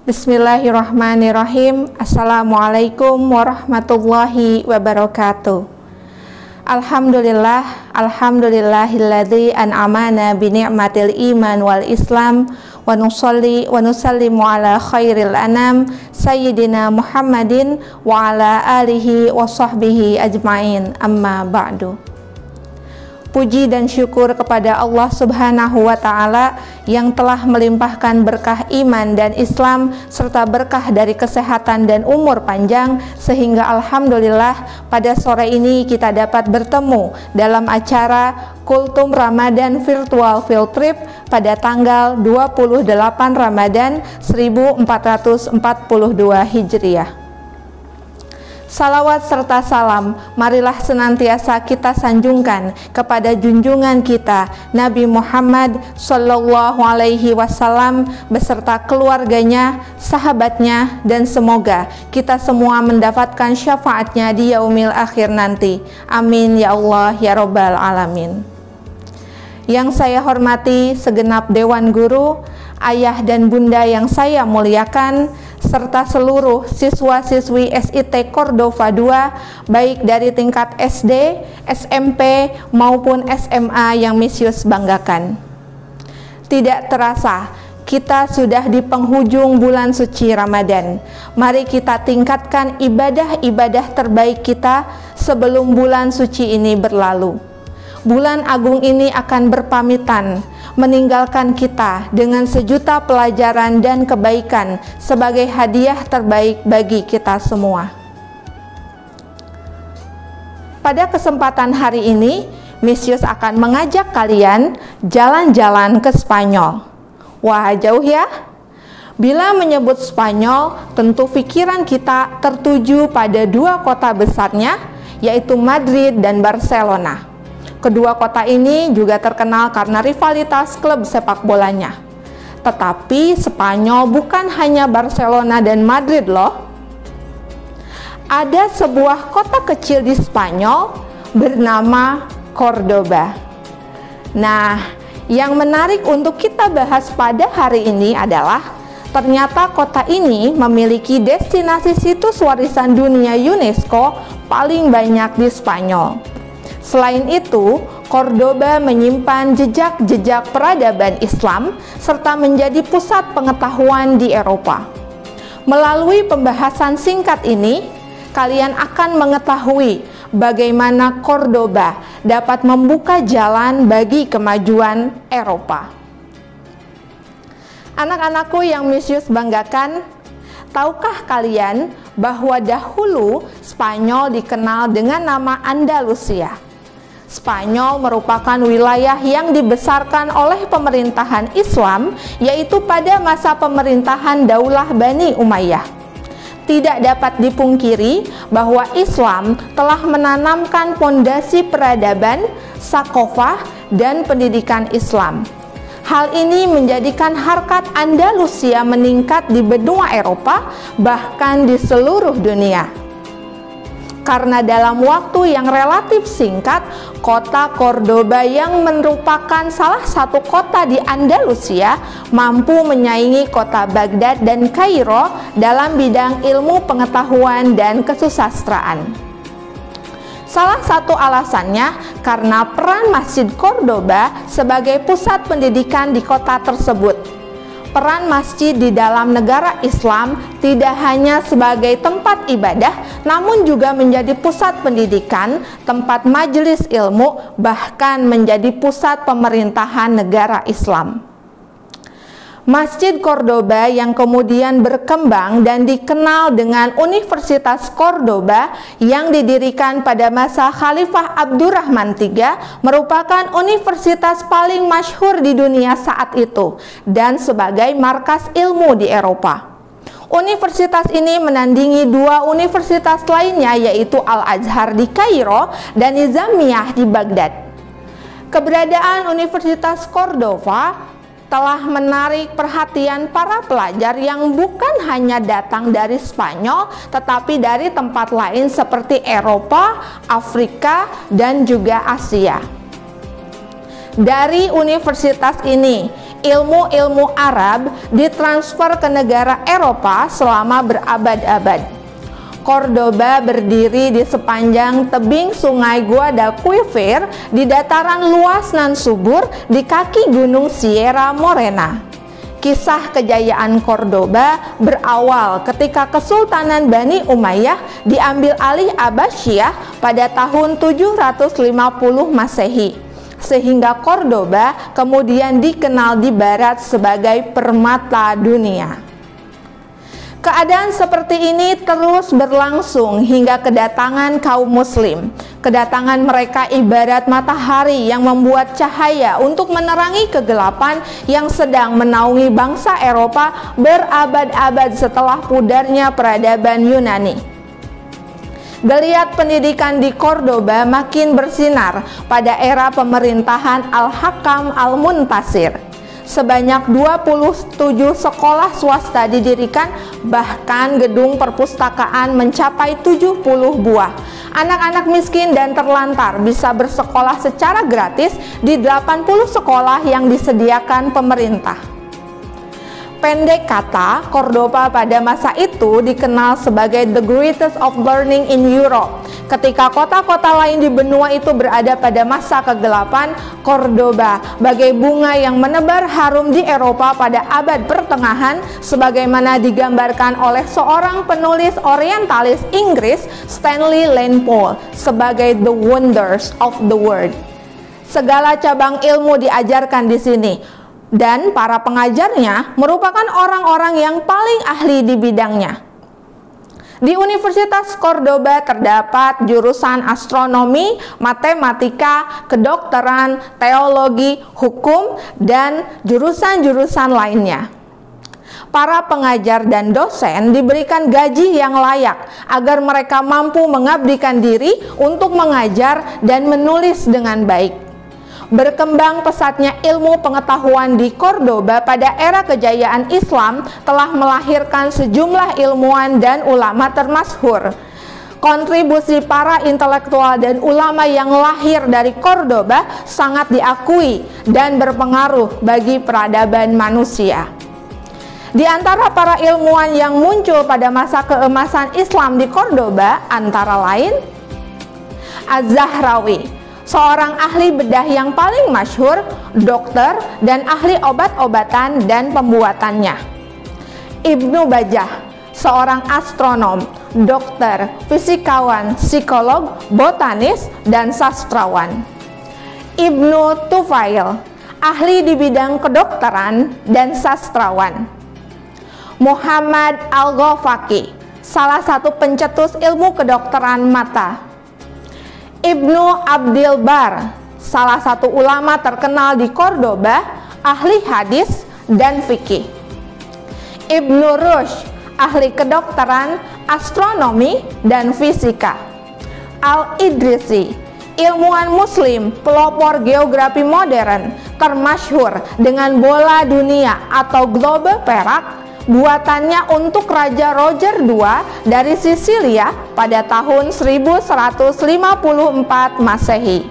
Bismillahirrahmanirrahim. Assalamualaikum warahmatullahi wabarakatuh. Alhamdulillahilladzi an'amana bi ni'matil iman wal islam wa nusalli wa nusallimu ala khairil anam sayyidina Muhammadin wa ala alihi wa sahbihi ajmain, amma ba'du. Puji dan syukur kepada Allah Subhanahu wa Ta'ala yang telah melimpahkan berkah iman dan Islam serta berkah dari kesehatan dan umur panjang, sehingga alhamdulillah pada sore ini kita dapat bertemu dalam acara Kultum Ramadan Virtual Field Trip pada tanggal 28 Ramadan 1442 Hijriah. Salawat serta salam marilah senantiasa kita sanjungkan kepada junjungan kita Nabi Muhammad Sallallahu Alaihi Wasallam beserta keluarganya, sahabatnya, dan semoga kita semua mendapatkan syafaatnya di yaumil akhir nanti. Amin ya Allah ya Rabbal Alamin. Yang saya hormati segenap Dewan Guru, ayah dan bunda yang saya muliakan, serta seluruh siswa-siswi SIT Cordova II, baik dari tingkat SD, SMP, maupun SMA yang Misius banggakan. Tidak terasa, kita sudah di penghujung bulan suci Ramadan. Mari kita tingkatkan ibadah-ibadah terbaik kita sebelum bulan suci ini berlalu. Bulan agung ini akan berpamitan, meninggalkan kita dengan sejuta pelajaran dan kebaikan sebagai hadiah terbaik bagi kita semua. Pada kesempatan hari ini, Misius akan mengajak kalian jalan-jalan ke Spanyol. Wah, jauh ya? Bila menyebut Spanyol, tentu pikiran kita tertuju pada dua kota besarnya, yaitu Madrid dan Barcelona. Kedua kota ini juga terkenal karena rivalitas klub sepak bolanya. Tetapi Spanyol bukan hanya Barcelona dan Madrid loh. Ada sebuah kota kecil di Spanyol bernama Cordoba. Nah, yang menarik untuk kita bahas pada hari ini adalah ternyata kota ini memiliki destinasi situs warisan dunia UNESCO paling banyak di Spanyol. Selain itu, Cordoba menyimpan jejak-jejak peradaban Islam serta menjadi pusat pengetahuan di Eropa. Melalui pembahasan singkat ini, kalian akan mengetahui bagaimana Cordoba dapat membuka jalan bagi kemajuan Eropa. Anak-anakku yang Misius banggakan, tahukah kalian bahwa dahulu Spanyol dikenal dengan nama Andalusia? Spanyol merupakan wilayah yang dibesarkan oleh pemerintahan Islam, yaitu pada masa pemerintahan Daulah Bani Umayyah. Tidak dapat dipungkiri bahwa Islam telah menanamkan pondasi peradaban, sakofah, dan pendidikan Islam. Hal ini menjadikan harkat Andalusia meningkat di benua Eropa, bahkan di seluruh dunia. Karena dalam waktu yang relatif singkat, kota Cordoba yang merupakan salah satu kota di Andalusia mampu menyaingi kota Baghdad dan Kairo dalam bidang ilmu pengetahuan dan kesusastraan. Salah satu alasannya karena peran Masjid Cordoba sebagai pusat pendidikan di kota tersebut. Peran masjid di dalam negara Islam tidak hanya sebagai tempat ibadah, namun juga menjadi pusat pendidikan, tempat majelis ilmu, bahkan menjadi pusat pemerintahan negara Islam. Masjid Cordoba yang kemudian berkembang dan dikenal dengan Universitas Cordoba yang didirikan pada masa Khalifah Abdurrahman III merupakan universitas paling masyhur di dunia saat itu dan sebagai markas ilmu di Eropa. Universitas ini menandingi dua universitas lainnya, yaitu Al-Azhar di Kairo dan Nizamiyah di Baghdad. Keberadaan Universitas Cordoba telah menarik perhatian para pelajar yang bukan hanya datang dari Spanyol, tetapi dari tempat lain seperti Eropa, Afrika, dan juga Asia. Dari universitas ini, ilmu-ilmu Arab ditransfer ke negara Eropa selama berabad-abad. Cordoba berdiri di sepanjang tebing sungai Guadalquivir di dataran luas nan subur di kaki gunung Sierra Morena. Kisah kejayaan Cordoba berawal ketika Kesultanan Bani Umayyah diambil alih Abbasiyah pada tahun 750 Masehi, sehingga Cordoba kemudian dikenal di barat sebagai permata dunia. Keadaan seperti ini terus berlangsung hingga kedatangan kaum muslim. Kedatangan mereka ibarat matahari yang membuat cahaya untuk menerangi kegelapan yang sedang menaungi bangsa Eropa berabad-abad setelah pudarnya peradaban Yunani. Geliat pendidikan di Cordoba makin bersinar pada era pemerintahan Al-Hakam Al-Muntasir. Sebanyak 27 sekolah swasta didirikan, bahkan gedung perpustakaan mencapai 70 buah. Anak-anak miskin dan terlantar bisa bersekolah secara gratis di 80 sekolah yang disediakan pemerintah. Pendek kata, Cordoba pada masa itu dikenal sebagai the greatest of learning in Europe. Ketika kota-kota lain di benua itu berada pada masa kegelapan, Cordoba bagai bunga yang menebar harum di Eropa pada abad pertengahan, sebagaimana digambarkan oleh seorang penulis orientalis Inggris, Stanley Lane Poole, sebagai the wonders of the world. Segala cabang ilmu diajarkan di sini, dan para pengajarnya merupakan orang-orang yang paling ahli di bidangnya. Di Universitas Cordoba terdapat jurusan astronomi, matematika, kedokteran, teologi, hukum, dan jurusan-jurusan lainnya. Para pengajar dan dosen diberikan gaji yang layak agar mereka mampu mengabdikan diri untuk mengajar dan menulis dengan baik. Berkembang pesatnya ilmu pengetahuan di Cordoba pada era kejayaan Islam telah melahirkan sejumlah ilmuwan dan ulama termasyhur. Kontribusi para intelektual dan ulama yang lahir dari Cordoba sangat diakui dan berpengaruh bagi peradaban manusia. Di antara para ilmuwan yang muncul pada masa keemasan Islam di Cordoba antara lain Az-Zahrawi, seorang ahli bedah yang paling masyhur, dokter, dan ahli obat-obatan dan pembuatannya. Ibnu Bajjah, seorang astronom, dokter, fisikawan, psikolog, botanis, dan sastrawan. Ibnu Tufail, ahli di bidang kedokteran dan sastrawan. Muhammad Al-Ghafaqi, salah satu pencetus ilmu kedokteran mata. Ibnu Abdil Bar, salah satu ulama terkenal di Cordoba, ahli hadis dan fikih. Ibnu Rushd, ahli kedokteran, astronomi, dan fisika. Al-Idrisi, ilmuwan muslim, pelopor geografi modern, termasyhur dengan bola dunia atau globe perak, buatannya untuk Raja Roger II dari Sisilia pada tahun 1154 Masehi.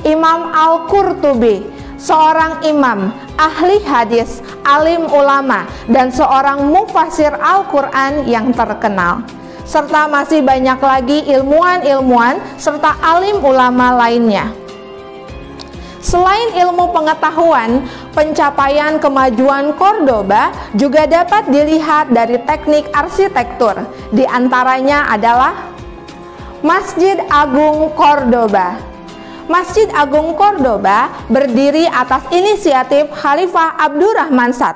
Imam Al-Qurtubi, seorang imam, ahli hadis, alim ulama, dan seorang mufasir Al-Quran yang terkenal. Serta masih banyak lagi ilmuwan-ilmuwan serta alim ulama lainnya. Selain ilmu pengetahuan, pencapaian kemajuan Cordoba juga dapat dilihat dari teknik arsitektur. Di antaranya adalah Masjid Agung Cordoba. Masjid Agung Cordoba berdiri atas inisiatif Khalifah Abdurrahman I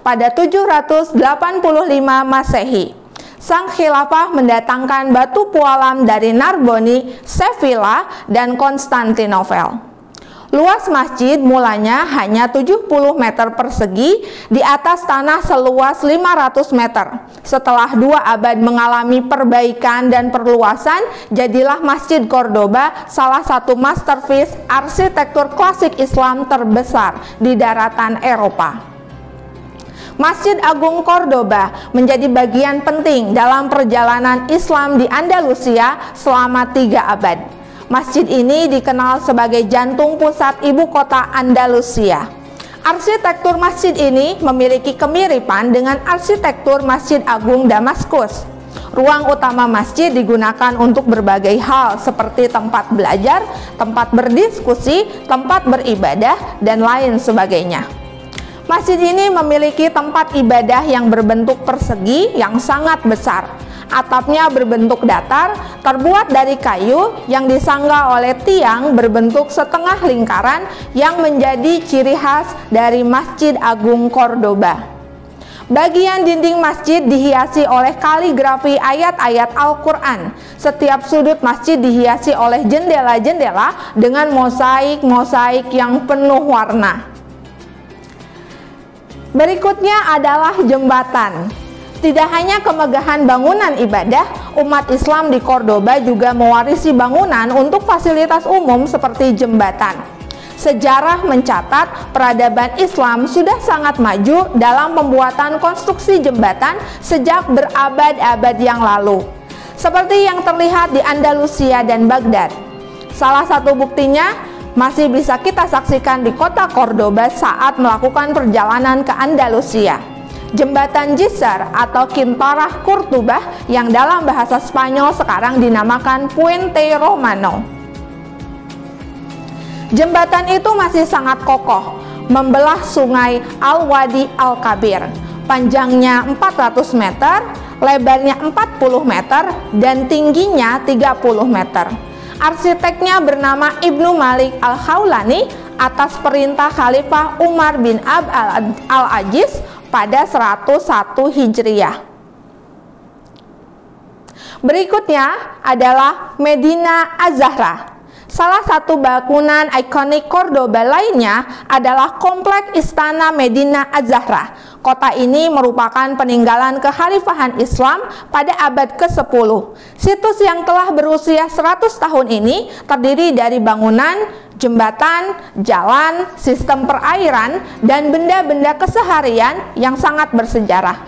pada 785 Masehi. Sang khilafah mendatangkan batu pualam dari Narboni, Sevilla, dan Konstantinopel. Luas masjid mulanya hanya 70 meter persegi di atas tanah seluas 500 meter. Setelah 2 abad mengalami perbaikan dan perluasan, jadilah Masjid Cordoba salah satu masterpiece arsitektur klasik Islam terbesar di daratan Eropa. Masjid Agung Cordoba menjadi bagian penting dalam perjalanan Islam di Andalusia selama 3 abad. Masjid ini dikenal sebagai jantung pusat ibu kota Andalusia. Arsitektur masjid ini memiliki kemiripan dengan arsitektur Masjid Agung Damaskus. Ruang utama masjid digunakan untuk berbagai hal seperti tempat belajar, tempat berdiskusi, tempat beribadah, dan lain sebagainya. Masjid ini memiliki tempat ibadah yang berbentuk persegi yang sangat besar. Atapnya berbentuk datar, terbuat dari kayu yang disangga oleh tiang berbentuk setengah lingkaran yang menjadi ciri khas dari Masjid Agung Cordoba. Bagian dinding masjid dihiasi oleh kaligrafi ayat-ayat Al-Quran. Setiap sudut masjid dihiasi oleh jendela-jendela dengan mosaik-mosaik yang penuh warna. Berikutnya adalah jembatan. Tidak hanya kemegahan bangunan ibadah, umat Islam di Cordoba juga mewarisi bangunan untuk fasilitas umum seperti jembatan. Sejarah mencatat peradaban Islam sudah sangat maju dalam pembuatan konstruksi jembatan sejak berabad-abad yang lalu, seperti yang terlihat di Andalusia dan Baghdad. Salah satu buktinya masih bisa kita saksikan di kota Cordoba saat melakukan perjalanan ke Andalusia. Jembatan Jisr atau Quintarah Kurtubah yang dalam bahasa Spanyol sekarang dinamakan Puente Romano. Jembatan itu masih sangat kokoh, membelah sungai Al-Wadi Al-Kabir. Panjangnya 400 meter, lebarnya 40 meter, dan tingginya 30 meter. Arsiteknya bernama Ibnu Malik Al-Khawlani atas perintah Khalifah Umar bin Abd al-Aziz pada 101 Hijriah. Berikutnya adalah Medina Az-Zahra. Salah satu bangunan ikonik Cordoba lainnya adalah kompleks Istana Medina Az-Zahra. Kota ini merupakan peninggalan kekhalifahan Islam pada abad ke-10. Situs yang telah berusia 100 tahun ini terdiri dari bangunan, jembatan, jalan, sistem perairan, dan benda-benda keseharian yang sangat bersejarah.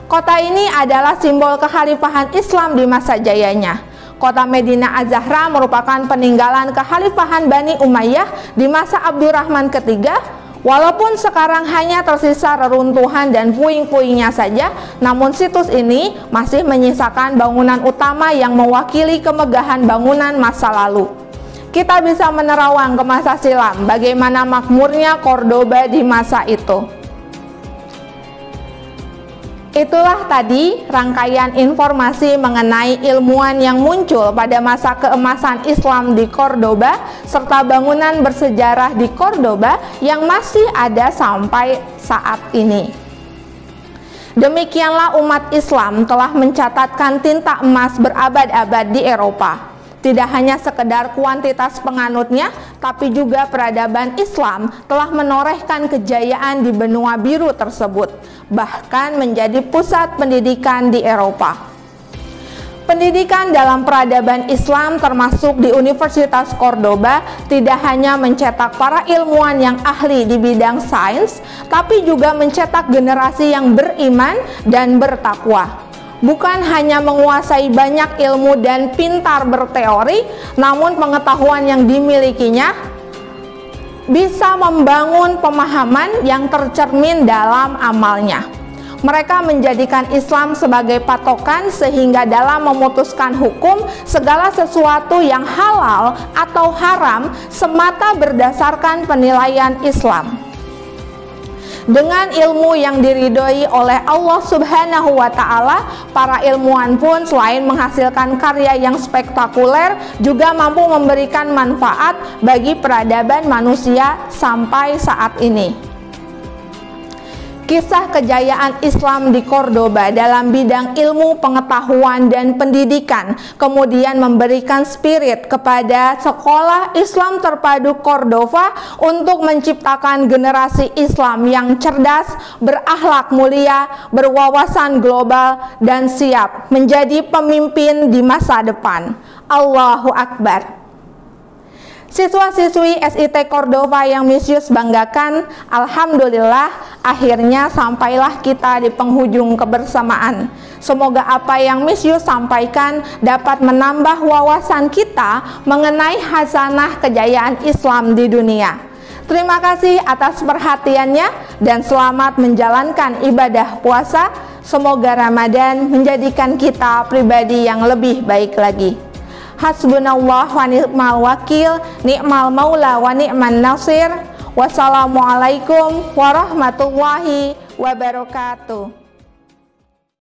Kota ini adalah simbol kekhalifahan Islam di masa jayanya. Kota Medina Az-Zahra merupakan peninggalan kekhalifahan Bani Umayyah di masa Abdurrahman ketiga. Walaupun sekarang hanya tersisa reruntuhan dan puing-puingnya saja, namun situs ini masih menyisakan bangunan utama yang mewakili kemegahan bangunan masa lalu. Kita bisa menerawang ke masa silam bagaimana makmurnya Cordoba di masa itu. Itulah tadi rangkaian informasi mengenai ilmuwan yang muncul pada masa keemasan Islam di Cordoba serta bangunan bersejarah di Cordoba yang masih ada sampai saat ini. Demikianlah umat Islam telah mencatatkan tinta emas berabad-abad di Eropa. Tidak hanya sekedar kuantitas penganutnya, tapi juga peradaban Islam telah menorehkan kejayaan di benua biru tersebut, bahkan menjadi pusat pendidikan di Eropa. Pendidikan dalam peradaban Islam termasuk di Universitas Cordoba tidak hanya mencetak para ilmuwan yang ahli di bidang sains, tapi juga mencetak generasi yang beriman dan bertakwa. Bukan hanya menguasai banyak ilmu dan pintar berteori, namun pengetahuan yang dimilikinya bisa membangun pemahaman yang tercermin dalam amalnya. Mereka menjadikan Islam sebagai patokan sehingga dalam memutuskan hukum, segala sesuatu yang halal atau haram semata berdasarkan penilaian Islam. Dengan ilmu yang diridhoi oleh Allah Subhanahu wa Ta'ala, para ilmuwan pun selain menghasilkan karya yang spektakuler, juga mampu memberikan manfaat bagi peradaban manusia sampai saat ini. Kisah kejayaan Islam di Cordoba dalam bidang ilmu pengetahuan dan pendidikan kemudian memberikan spirit kepada sekolah Islam terpadu Cordoba untuk menciptakan generasi Islam yang cerdas, berakhlak mulia, berwawasan global, dan siap menjadi pemimpin di masa depan. Allahu Akbar. Siswa-siswi SIT Cordoba yang Misius banggakan, alhamdulillah akhirnya sampailah kita di penghujung kebersamaan. Semoga apa yang Misius sampaikan dapat menambah wawasan kita mengenai khazanah kejayaan Islam di dunia. Terima kasih atas perhatiannya dan selamat menjalankan ibadah puasa. Semoga Ramadan menjadikan kita pribadi yang lebih baik lagi. Hasbunallah wa ni'mal wakil, ni'mal maula wa ni'man nasir. Wassalamualaikum warahmatullahi wabarakatuh.